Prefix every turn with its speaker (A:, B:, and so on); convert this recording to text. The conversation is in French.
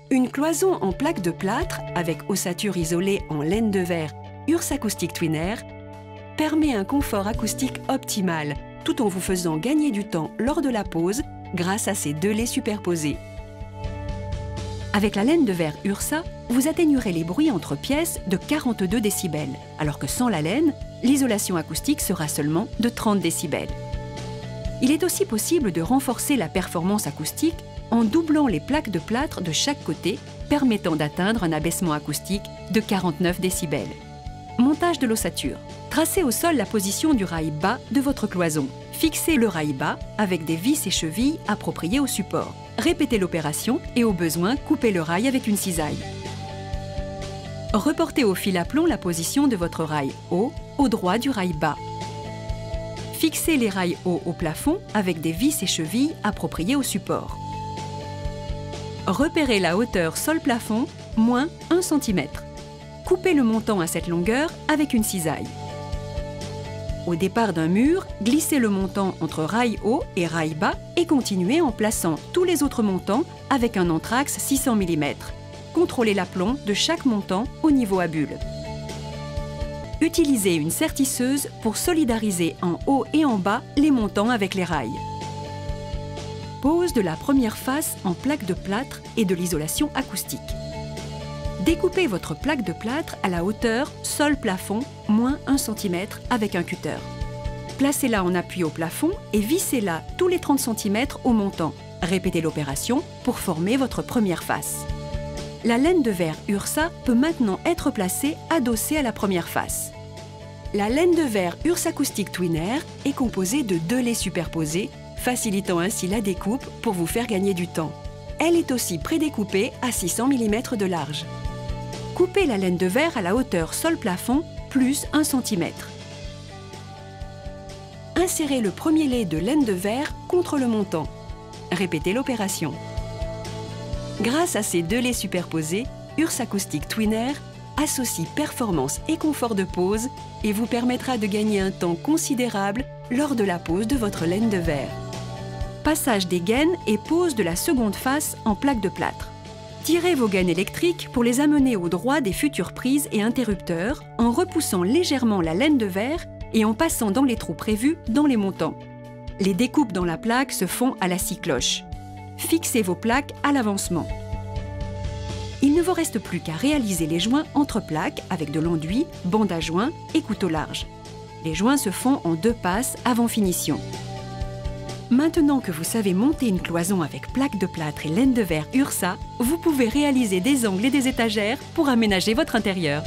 A: Une cloison en plaque de plâtre avec ossature isolée en laine de verre Urs Acoustic Twinair permet un confort acoustique optimal tout en vous faisant gagner du temps lors de la pose grâce à ses deux laits superposés. Avec la laine de verre Ursa, vous atténuerez les bruits entre pièces de 42 décibels, alors que sans la laine, l'isolation acoustique sera seulement de 30 décibels. Il est aussi possible de renforcer la performance acoustique en doublant les plaques de plâtre de chaque côté, permettant d'atteindre un abaissement acoustique de 49 décibels. Montage de l'ossature. Tracez au sol la position du rail bas de votre cloison. Fixez le rail bas avec des vis et chevilles appropriées au support. Répétez l'opération et au besoin, coupez le rail avec une cisaille. Reportez au fil à plomb la position de votre rail haut au droit du rail bas. Fixez les rails hauts au plafond avec des vis et chevilles appropriées au support. Repérez la hauteur sol-plafond, moins 1 cm. Coupez le montant à cette longueur avec une cisaille. Au départ d'un mur, glissez le montant entre rail haut et rail bas et continuez en plaçant tous les autres montants avec un entraxe 600 mm. Contrôlez l'aplomb de chaque montant au niveau à bulle. Utilisez une sertisseuse pour solidariser en haut et en bas les montants avec les rails. Pose de la première face en plaque de plâtre et de l'isolation acoustique. Découpez votre plaque de plâtre à la hauteur sol-plafond, moins 1 cm avec un cutter. Placez-la en appui au plafond et vissez-la tous les 30 cm au montant. Répétez l'opération pour former votre première face. La laine de verre Ursa peut maintenant être placée adossée à la première face. La laine de verre Urs Acoustic Twinair est composée de deux laits superposés, facilitant ainsi la découpe pour vous faire gagner du temps. Elle est aussi prédécoupée à 600 mm de large. Coupez la laine de verre à la hauteur sol-plafond, plus 1 cm. Insérez le premier lait de laine de verre contre le montant. Répétez l'opération. Grâce à ces deux laits superposés, Urs Acoustic Twinair associe performance et confort de pose et vous permettra de gagner un temps considérable lors de la pose de votre laine de verre. Passage des gaines et pose de la seconde face en plaque de plâtre. Tirez vos gaines électriques pour les amener au droit des futures prises et interrupteurs en repoussant légèrement la laine de verre et en passant dans les trous prévus dans les montants. Les découpes dans la plaque se font à la scie cloche. Fixez vos plaques à l'avancement. Il ne vous reste plus qu'à réaliser les joints entre plaques avec de l'enduit, bande à joints et couteau large. Les joints se font en 2 passes avant finition. Maintenant que vous savez monter une cloison avec plaque de plâtre et laine de verre Ursa, vous pouvez réaliser des angles et des étagères pour aménager votre intérieur.